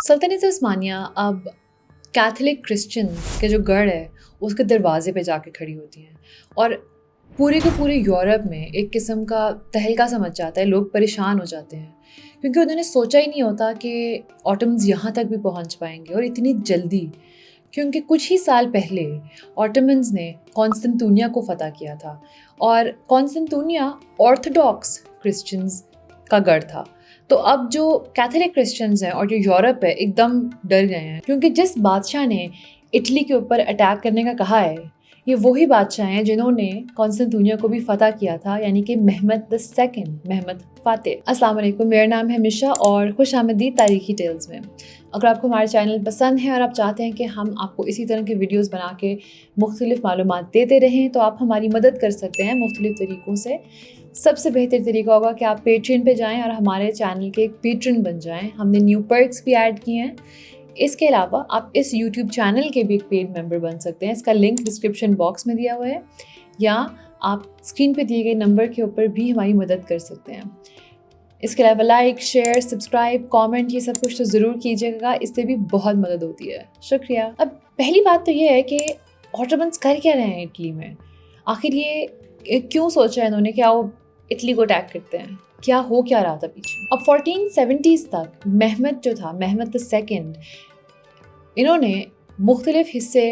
सल्तनत उस्मानिया अब Catholic Christians के जो गढ़ है उसके दरवाजे पे जाके खड़ी होती हैं और पूरे के पूरे यूरोप में एक किस्म का तहलका सा मच जाता है। लोग परेशान हो जाते हैं क्योंकि उन्होंने सोचा ही नहीं होता कि ऑटमन्स यहाँ तक भी पहुँच पाएंगे और इतनी जल्दी, क्योंकि कुछ ही साल पहले ऑटमन्स ने कॉन्स्टेंटिनोपल को फतह किया था और कॉन्स्टेंटिनोपल ऑर्थोडॉक्स क्रिश्चियंस का गढ़ था। तो अब जो कैथोलिक क्रिश्चियंस हैं और जो यूरोप है एकदम डर गए हैं, क्योंकि जिस बादशाह ने इटली के ऊपर अटैक करने का कहा है ये वही बादशाह हैं जिन्होंने कॉन्स्टेंटिनोपल को भी फतह किया था, यानी कि महमद फातेह। अस्सलाम वालेकुम, मेरा नाम है मिशा और खुश आमदीद तारीखी टेल्स में। अगर आपको हमारा चैनल पसंद है और आप चाहते हैं कि हम आपको इसी तरह के वीडियोस बना के मुख्तलिफ मालूमात देते रहें तो आप हमारी मदद कर सकते हैं मुख्तलिफ तरीक़ों से। सबसे बेहतर तरीका होगा कि आप पेट्रियन पे जाएं और हमारे चैनल के एक पेट्रन बन जाएं। हमने न्यू पर्क्स भी ऐड किए हैं। इसके अलावा आप इस यूट्यूब चैनल के भी एक पेड मेंबर बन सकते हैं। इसका लिंक डिस्क्रिप्शन बॉक्स में दिया हुआ है, या आप स्क्रीन पे दिए गए नंबर के ऊपर भी हमारी मदद कर सकते हैं। इसके अलावा लाइक, शेयर, सब्सक्राइब, कमेंट ये सब कुछ तो ज़रूर कीजिएगा, इससे भी बहुत मदद होती है। शुक्रिया। अब पहली बात तो ये है कि ऑटोमन्स कर क्या रहे हैं इटली में, आखिर ये क्यों सोचा है इन्होंने क्या वो इटली को अटैक करते हैं, क्या रहा था पीछे। अब 1470s तक महमद II इन्होंने मुख्तलिफ हिस्से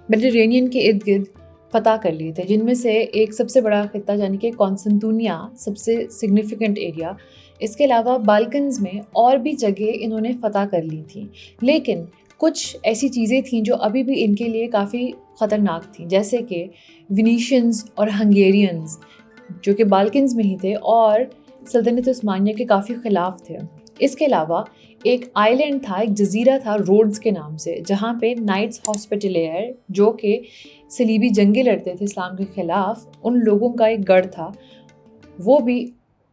मेडिटेरेनियन के इर्द गिर्द फतह कर लिए थे, जिनमें से एक सबसे बड़ा खित्ता यानी कि कॉन्स्टेंटिनोपल सबसे सिग्निफिकेंट एरिया। इसके अलावा बाल्कन्स में और भी जगह इन्होंने फतह कर ली थी, लेकिन कुछ ऐसी चीज़ें थीं जो अभी भी इनके लिए काफ़ी ख़तरनाक थीं, जैसे कि विनीशियंस और हंगेरियंस जो कि बाल्कन्स में ही थे और सल्तनत उस्मानिया के काफ़ी ख़िलाफ़ थे। इसके अलावा एक आइलैंड था, एक जजीरा था रोड्स के नाम से, जहाँ पे नाइट्स हॉस्पिटलियर जो कि सलीबी जंगें लड़ते थे इस्लाम के ख़िलाफ़, उन लोगों का एक गढ़ था। वो भी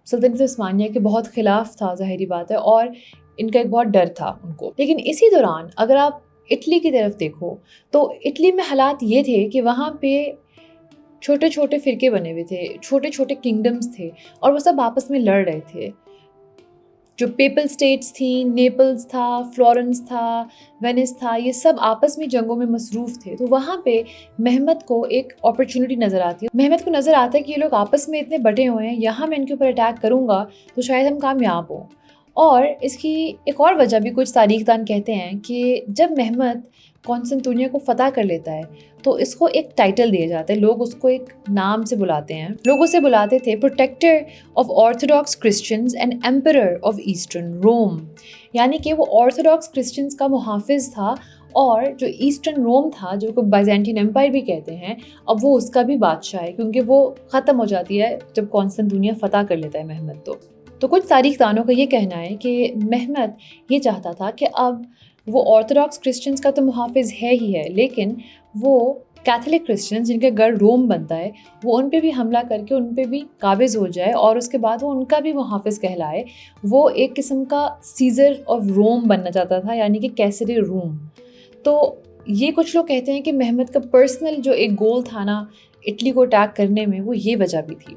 सल्तनत उस्मानिया के बहुत ख़िलाफ़ था, ज़ाहिरी बात है, और इनका एक बहुत डर था उनको। लेकिन इसी दौरान अगर आप इटली की तरफ देखो तो इटली में हालात ये थे कि वहाँ पे छोटे छोटे फ़िरके बने हुए थे, छोटे छोटे किंगडम्स थे और वो सब आपस में लड़ रहे थे। जो पेपल स्टेट्स थी, नेपल्स था, फ्लोरेंस था, वेनिस था, ये सब आपस में जंगों में मसरूफ़ थे। तो वहाँ पे महमद को एक अपॉर्चुनिटी नज़र आती है। महमद को नज़र आता है कि ये लोग आपस में इतने बटे हुए हैं, यहाँ मैं इनके ऊपर अटैक करूँगा तो शायद हम कामयाब हों। और इसकी एक और वजह भी कुछ तारीखदान कहते हैं कि जब महमद कॉन्स्टेंटिनोपल को फतह कर लेता है तो इसको एक टाइटल दिया जाता है, लोग उसको एक नाम से बुलाते हैं। लोग उसे बुलाते थे protector of Orthodox Christians and emperor of Eastern Rome, यानी कि वो ऑर्थोडॉक्स क्रिश्चियंस का मुहाफिज था और जो ईस्टर्न रोम था, जो को बाइजेंटीन एम्पायर भी कहते हैं, अब वो उसका भी बादशाह है, क्योंकि वो ख़त्म हो जाती है जब कॉन्स्टेंटिनोपल फतह कर लेता है महमद। तो कुछ तारीखदानों का ये कहना है कि महमद ये चाहता था कि अब वो ऑर्थोडॉक्स क्रिश्चियंस का तो मुहाफिज है ही है, लेकिन वो कैथोलिक क्रिश्चियंस जिनका गढ़ रोम बनता है वो उन पे भी हमला करके उन पे भी काबिज हो जाए और उसके बाद वो उनका भी मुहाफिज कहलाए। वो एक किस्म का सीजर ऑफ रोम बनना चाहता था, यानी कि कैसरे रोम। तो ये कुछ लोग कहते हैं कि महमद का पर्सनल जो एक गोल था ना इटली को अटैक करने में, वो ये वजह भी थी।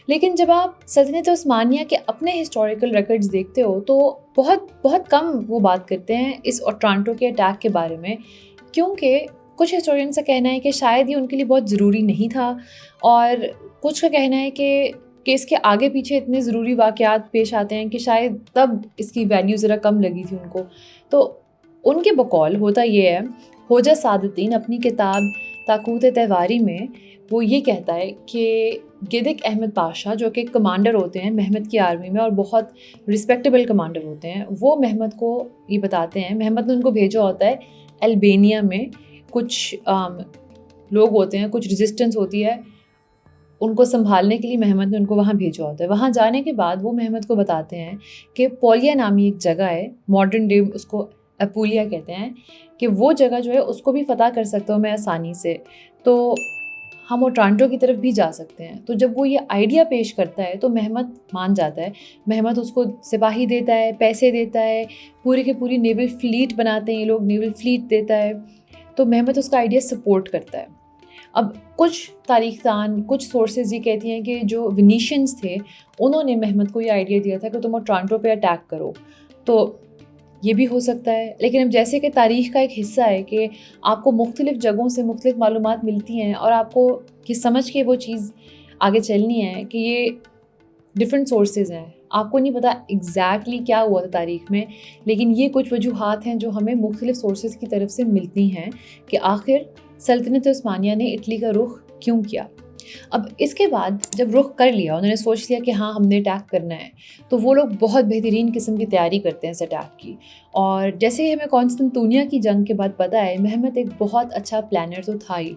लेकिन जब आप सल्तनत उस्मानिया के अपने हिस्टोरिकल रिकॉर्ड्स देखते हो तो बहुत कम वो बात करते हैं इस ओट्रांटो के अटैक के बारे में, क्योंकि कुछ हिस्टोरियंस का कहना है कि शायद ये उनके लिए बहुत ज़रूरी नहीं था, और कुछ का कहना है कि इसके आगे पीछे इतने ज़रूरी वाक़यात पेश आते हैं कि शायद तब इसकी वैल्यू ज़रा कम लगी थी उनको। तो उनके बकौल होता ये है, होजा सादतीन अपनी किताब ताकूत तहवारी में वो ये कहता है कि गिदिक अहमद पाशा जो कि कमांडर होते हैं महमद की आर्मी में और बहुत रिस्पेक्टेबल कमांडर होते हैं, वो महमद को ये बताते हैं, महमद ने उनको भेजा होता है अल्बानिया में कुछ लोग होते हैं, कुछ रेजिस्टेंस होती है, उनको संभालने के लिए महमद ने उनको वहाँ भेजा होता है। वहाँ जाने के बाद वो महमद को बताते हैं कि पोलिया नामी एक जगह है, मॉडर्न डे उसको अपूलिया कहते हैं, कि वो जगह जो है उसको भी फतह कर सकता हूँ मैं आसानी से, तो हम ओट्रांटो की तरफ भी जा सकते हैं। तो जब वो ये आइडिया पेश करता है तो महमद मान जाता है। महमद उसको सिपाही देता है, पैसे देता है, पूरी की पूरी नेवल फ्लीट बनाते हैं ये लोग, नेवल फ्लीट देता है, तो महमद उसका आइडिया सपोर्ट करता है। अब कुछ तारीखदान, कुछ सोर्सेज ये कहती हैं कि जो विनीशियंस थे उन्होंने महमद को ये आइडिया दिया था कि तुम ओट्रांटो पे अटैक करो। तो یہ بھی ہو سکتا ہے. لیکن اب جیسے کہ تاریخ کا ایک حصہ ہے کہ آپ کو مختلف جگہوں سے مختلف معلومات ملتی ہیں اور آپ کو یہ سمجھ کے وہ چیز آگے چلنی ہے کہ یہ ڈفرینٹ سورسز ہیں. آپ کو نہیں پتہ ایگزیکٹلی کیا ہوا تھا تاریخ میں، لیکن یہ کچھ وجوہات ہیں جو ہمیں مختلف سورسز کی طرف سے ملتی ہیں کہ آخر سلطنت عثمانیہ نے اٹلی کا رخ کیوں کیا. اب اس کے بعد جب رخ کر لیا، انہوں نے سوچ لیا کہ ہاں ہم نے اٹیک کرنا ہے، تو وہ لوگ بہت بہترین قسم کی تیاری کرتے ہیں اس اٹیک کی. اور جیسے ہی ہمیں قسطنطنیہ کی جنگ کے بعد پتہ ہے، محمد ایک بہت اچھا پلانر تو تھا ہی.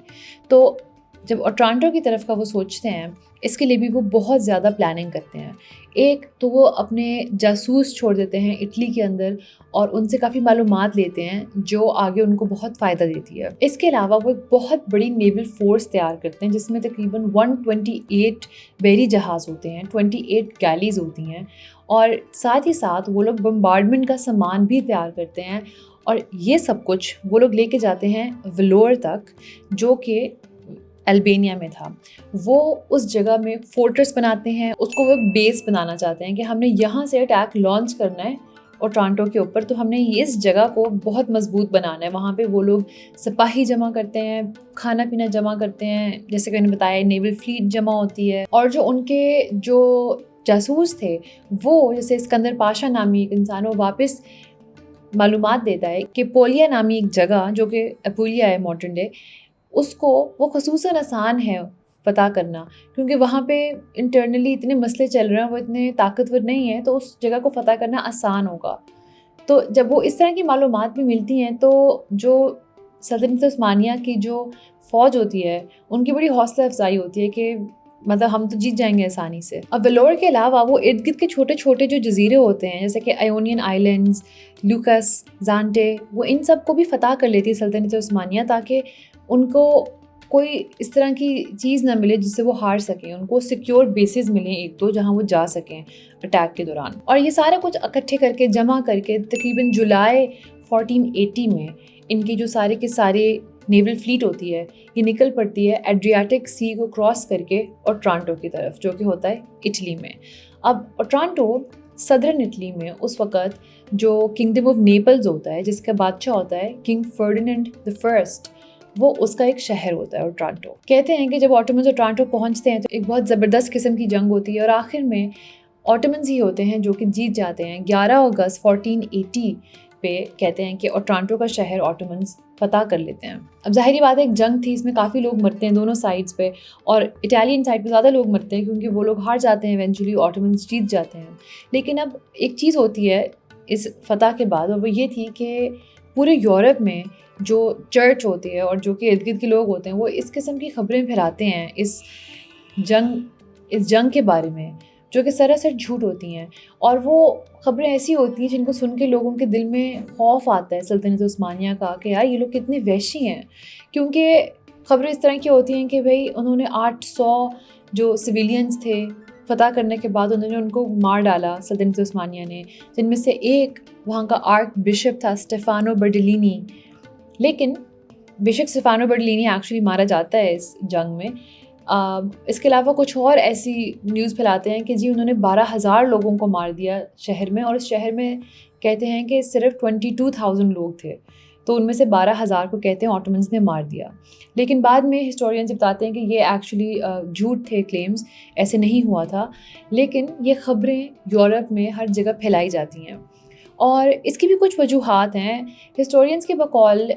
تو جب اوٹرانٹو کی طرف کا وہ سوچتے ہیں، اس کے لیے بھی وہ بہت زیادہ پلاننگ کرتے ہیں. ایک تو وہ اپنے جاسوس چھوڑ دیتے ہیں اٹلی کے اندر اور ان سے کافی معلومات لیتے ہیں جو آگے ان کو بہت فائدہ دیتی ہے. اس کے علاوہ وہ ایک بہت بڑی نیول فورس تیار کرتے ہیں جس میں تقریباً 128 بحری جہاز ہوتے ہیں، 28 گیلیز ہوتی ہیں، اور ساتھ ہی ساتھ وہ لوگ بمبارڈمنٹ کا سامان بھی تیار کرتے ہیں. اور یہ سب کچھ وہ لوگ لے کے جاتے ہیں ولور تک، جو کہ البینیا میں تھا. وہ اس جگہ میں فورٹریس بناتے ہیں، اس کو وہ بیس بنانا چاہتے ہیں کہ ہم نے یہاں سے اٹیک لانچ کرنا ہے اوٹرانٹو کے اوپر، تو ہم نے اس جگہ کو بہت مضبوط بنانا ہے. وہاں پہ وہ لوگ سپاہی جمع کرتے ہیں، کھانا پینا جمع کرتے ہیں، جیسے کہ میں نے بتایا نیول فلیٹ جمع ہوتی ہے. اور جو ان کے جو جاسوس تھے، وہ جیسے اسکندر پاشا نامی ایک انسان، وہ واپس معلومات دیتا ہے کہ پولیا نامی ایک جگہ جو کہ اپولیا ہے ماڈرن ڈے، اس کو وہ خصوصاً آسان ہے پتہ کرنا، کیونکہ وہاں پہ انٹرنلی اتنے مسئلے چل رہے ہیں، وہ اتنے طاقتور نہیں ہیں، تو اس جگہ کو فتح کرنا آسان ہوگا. تو جب وہ اس طرح کی معلومات بھی ملتی ہیں تو جو سلطنت عثمانیہ کی جو فوج ہوتی ہے ان کی بڑی حوصلہ افزائی ہوتی ہے کہ مطلب ہم تو جیت جائیں گے آسانی سے. اب ولور کے علاوہ وہ ارد گرد کے چھوٹے چھوٹے جو جزیرے ہوتے ہیں جیسے کہ ایونین آئلینڈز، لوکس، زانٹے، وہ ان سب کو بھی فتح کر لیتی ہے سلطنت عثمانیہ، تاکہ ان کو کوئی اس طرح کی چیز نہ ملے جس سے وہ ہار سکیں. ان کو سیکیور بیسز ملیں ایک دو جہاں وہ جا سکیں اٹیک کے دوران. اور یہ سارا کچھ اکٹھے کر کے جمع کر کے تقریباً جولائی 1480 میں ان کی جو سارے کے سارے نیول فلیٹ ہوتی ہے یہ نکل پڑتی ہے ایڈریاٹک سی کو کراس کر کے اوٹرانٹو کی طرف، جو کہ ہوتا ہے اٹلی میں. اب اوٹرانٹو صدرن اٹلی میں اس وقت جو کنگڈم آف نیپلز ہوتا ہے، جس کا بادشاہ ہوتا ہے کنگ فرڈیننڈ دی فرسٹ، وہ اس کا ایک شہر ہوتا ہے اوٹرانٹو. کہتے ہیں کہ جب آٹومنز اوٹرانٹو پہنچتے ہیں تو ایک بہت زبردست قسم کی جنگ ہوتی ہے اور آخر میں آٹومنز ہی ہوتے ہیں جو کہ جیت جاتے ہیں. 11 اگست 1480 پہ کہتے ہیں کہ اوٹرانٹو کا شہر آٹومنز فتح کر لیتے ہیں. اب ظاہری بات ہے ایک جنگ تھی، اس میں کافی لوگ مرتے ہیں دونوں سائڈس پہ، اور اٹالین سائڈ پہ زیادہ لوگ مرتے ہیں کیونکہ وہ لوگ ہار جاتے ہیں، ایونچولی آٹومنز جیت جاتے ہیں. لیکن اب ایک چیز ہوتی ہے اس فتح کے بعد، اور وہ یہ تھی کہ پورے یورپ میں جو چرچ ہوتی ہے اور جو کہ ارد گرد کے لوگ ہوتے ہیں وہ اس قسم کی خبریں پھیلاتے ہیں اس جنگ کے بارے میں جو کہ سراسر جھوٹ ہوتی ہیں. اور وہ خبریں ایسی ہوتی ہیں جن کو سن کے لوگوں کے دل میں خوف آتا ہے سلطنت عثمانیہ کا کہ یار یہ لوگ کتنے وحشی ہیں. کیونکہ خبریں اس طرح کی ہوتی ہیں کہ بھائی انہوں نے 800 جو سویلینز تھے فتح کرنے کے بعد انہوں نے ان کو مار ڈالا سلطنت عثمانیہ نے، جن میں سے ایک وہاں کا آرک بشپ تھا اسٹیفانو برڈلینی. لیکن بشپ اسٹیفانو برڈلینی ایکچولی مارا جاتا ہے اس جنگ میں. اس کے علاوہ کچھ اور ایسی نیوز پھیلاتے ہیں کہ جی انہوں نے 12,000 لوگوں کو مار دیا شہر میں، اور اس شہر میں کہتے ہیں کہ صرف 22,000 لوگ تھے، تو ان میں سے 12,000 کو کہتے ہیں آٹومنز نے مار دیا. لیکن بعد میں ہسٹورینز بتاتے ہیں کہ یہ ایکچولی جھوٹ تھے کلیمز، ایسے نہیں ہوا تھا. لیکن یہ خبریں یورپ میں ہر جگہ پھیلائی جاتی ہیں اور اس کی بھی کچھ وجوہات ہیں. ہسٹورینز کے بقول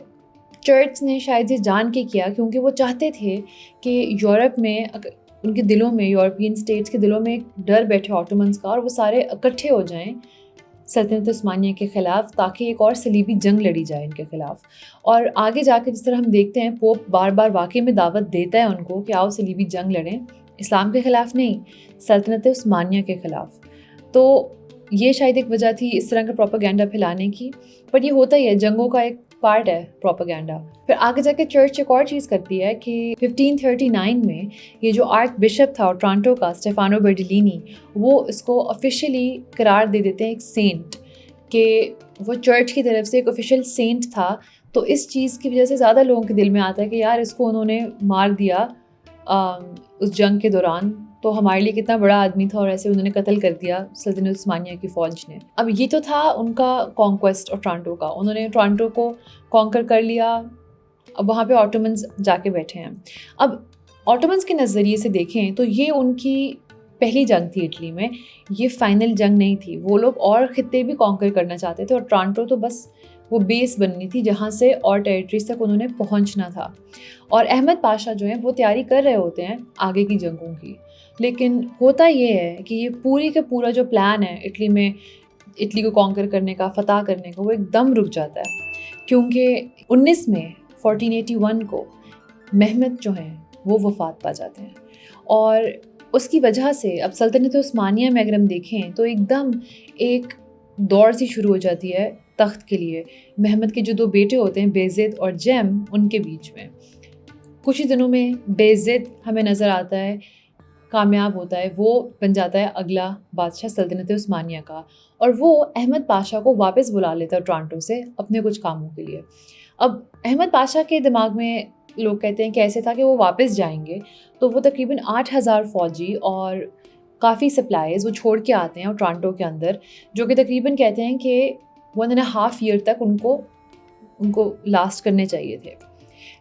چرچ نے شاید یہ جان کے کیا کیونکہ وہ چاہتے تھے کہ یورپ میں ان کے دلوں میں، یورپین اسٹیٹس کے دلوں میں ایک ڈر بیٹھے آٹومنز کا، اور وہ سارے اکٹھے ہو جائیں سلطنت عثمانیہ کے خلاف تاکہ ایک اور صلیبی جنگ لڑی جائے ان کے خلاف. اور آگے جا کے جس طرح ہم دیکھتے ہیں پوپ بار بار واقعے میں دعوت دیتا ہے ان کو کہ آؤ صلیبی جنگ لڑیں، اسلام کے خلاف نہیں، سلطنت عثمانیہ کے خلاف. تو یہ شاید ایک وجہ تھی اس طرح کا پروپیگنڈا پھیلانے کی. پر یہ ہوتا ہی ہے، جنگوں کا ایک پارٹ ہے پروپیگنڈا. پھر آگے جا کے چرچ ایک اور چیز کرتی ہے کہ 1539 میں یہ جو آرک بشپ تھا ٹورانٹو کا اسٹیفانو برڈلینی، وہ اس کو آفیشیلی قرار دے دیتے ہیں ایک سینٹ، کہ وہ چرچ کی طرف سے ایک آفیشیل سینٹ تھا. تو اس چیز کی وجہ سے زیادہ لوگوں کے دل میں آتا ہے کہ یار اس کو انہوں نے مار دیا उस जंग के दौरान, तो हमारे लिए कितना बड़ा आदमी था और ऐसे उन्होंने कत्ल कर दिया सल्तनत उस्मानिया की फ़ौज ने। अब ये तो था उनका कॉन्क्वेस्ट ऑफ टोरंटो का, उन्होंने टोरंटो को कॉन्कर कर लिया। अब वहाँ पे ऑटोमन्स जाके बैठे हैं। अब ऑटोमन्स के नज़रिए से देखें तो ये उनकी पहली जंग थी इटली में, ये फाइनल जंग नहीं थी। वो लोग और ख़ित्ते भी कॉन्कर करना चाहते थे और टोरंटो तो बस वो बेस बननी थी जहाँ से और टेरिटरीज तक उन्होंने पहुँचना था। और अहमद पाशा जो हैं वो तैयारी कर रहे होते हैं आगे की जंगों की। लेकिन होता ये है कि ये पूरी का पूरा जो प्लान है इटली में, इटली को कॉन्कर करने का, फ़तह करने का, वो एकदम रुक जाता है। क्योंकि 19 मई 1481 को महमद जो हैं वो वफ़ात पा जाते हैं। और उसकी वजह से अब सल्तनत उस्मानिया में अगर हम देखें तो एकदम एक दौड़ सी शुरू हो जाती है तख्त के लिए। महमद के जो 2 बेटे होते हैं, बेज़िद और जैम, उनके बीच में कुछ ही दिनों में बेज़िद हमें नज़र आता है कामयाब होता है, वो बन जाता है अगला बादशाह सल्तनत उस्मानिया का। और वो अहमद पाशा को वापस बुला लेता है टोरंटो से अपने कुछ कामों के लिए। अब अहमद पाशा के दिमाग में लोग कहते हैं कि ऐसे था कि वो वापस जाएंगे तो वो तकरीबन 8,000 फ़ौजी और काफ़ी सप्लाईज़ वो छोड़ के आते हैं टोरंटो के अंदर, जो कि तकरीबन कहते हैं कि 1.5 ईयर तक उनको लास्ट करने चाहिए थे।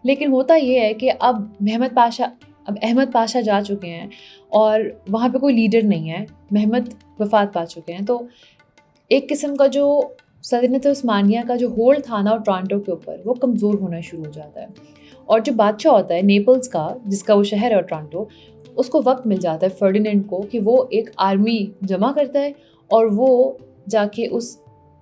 लेकिन होता ये है कि अब अहमद पाशा जा चुके हैं और वहाँ पे कोई लीडर नहीं है, महमद वफ़ात पा चुके हैं। तो एक किस्म का जो सल्तनत उस्मानिया का जो होल्ड था ना टोरंटो के ऊपर, वो कमज़ोर होना शुरू हो जाता है। और जो बादशाह होता है नेपल्स का, जिसका वो शहर है टोरंटो, उसको वक्त मिल जाता है फर्डिनेंड को कि वो एक आर्मी जमा करता है और वो जाके उस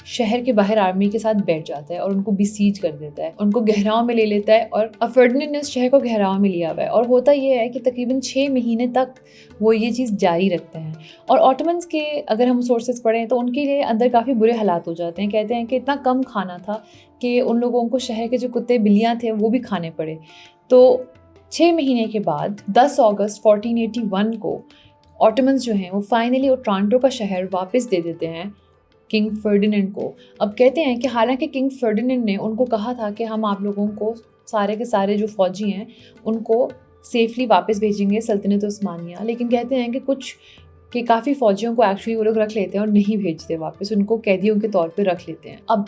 शहर के बाहर आर्मी के साथ बैठ जाता है और उनको बिसीज कर देता है, उनको गहराव में ले लेता है। और फर्डिनेंड ने उस शहर को गहराव में लिया हुआ है। और होता ये है कि तकरीबन 6 महीने तक वो ये चीज़ जारी रखते हैं। और ऑटोमन्स के अगर हम सोर्सेज पढ़ें तो उनके लिए अंदर काफ़ी बुरे हालात हो जाते हैं। कहते हैं कि इतना कम खाना था कि उन लोगों को शहर के जो कुत्ते बिल्लियाँ थे वो भी खाने पड़े। तो 6 महीने के बाद 10 अगस्त 1481 को ऑटोमन्स जो हैं वो फाइनली वो टोरंटो का शहर वापस दे देते हैं किंग फर्डिनेंड को। अब कहते हैं कि हालांकि किंग फर्डिनेंड ने उनको कहा था कि हम आप लोगों को सारे के सारे जो फ़ौजी हैं उनको सेफली वापस भेजेंगे सल्तनत उस्मानिया, लेकिन कहते हैं कि काफ़ी फ़ौजियों को एक्चुअली वो लोग रख लेते हैं और नहीं भेजते वापस, उनको कैदियों के तौर पे रख लेते हैं। अब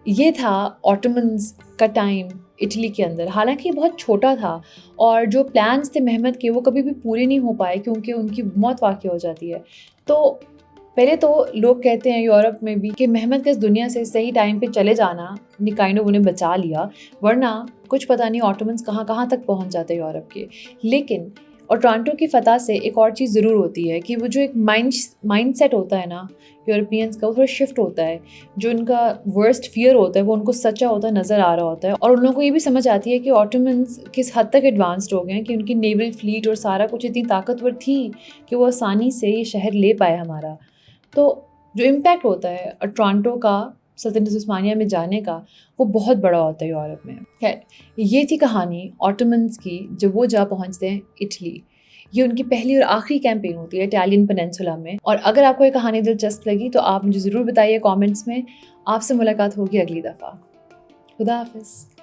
ये था ऑटोमन्स का टाइम इटली के अंदर। हालांकि बहुत छोटा था और जो प्लान्स थे महमद के वो कभी भी पूरे नहीं हो पाए क्योंकि उनकी मौत वाक़ई हो जाती है। तो पहले तो लोग कहते हैं यूरोप में भी कि महमद का इस दुनिया से सही टाइम पे चले जाना निकाइंड उन्हें बचा लिया, वरना कुछ पता नहीं ऑटोमन्स कहाँ कहाँ तक पहुँच जाते यूरोप के। लेकिन और टोरंटो की फ़तह से एक और चीज़ ज़रूर होती है कि वो जो एक माइंड सेट होता है ना यूरोपियंस का, वो थोड़ा शिफ्ट होता है। जो उनका वर्स्ट फियर होता है वो उनको सच्चा होता नज़र आ रहा होता है। और उन लोगों को ये भी समझ आती है कि ऑटोमन्स किस हद तक एडवांस्ड हो गए हैं कि उनकी नेवल फ्लीट और सारा कुछ इतनी ताकतवर थी कि वो आसानी से ये शहर ले पाए हमारा। तो जो इम्पैक्ट होता है टोरंटो का सल्तनत उस्मानिया में जाने का, वो बहुत बड़ा होता है यूरोप में। खैर, ये थी कहानी ऑटोमन्स की जब वो जा पहुंचते हैं इटली। ये उनकी पहली और आखिरी कैंपेन होती है इटालियन पेनिनसुला में। और अगर आपको ये कहानी दिलचस्प लगी तो आप मुझे ज़रूर बताइए कमेंट्स में। आपसे मुलाकात होगी अगली दफ़ा। खुदा हाफिज़।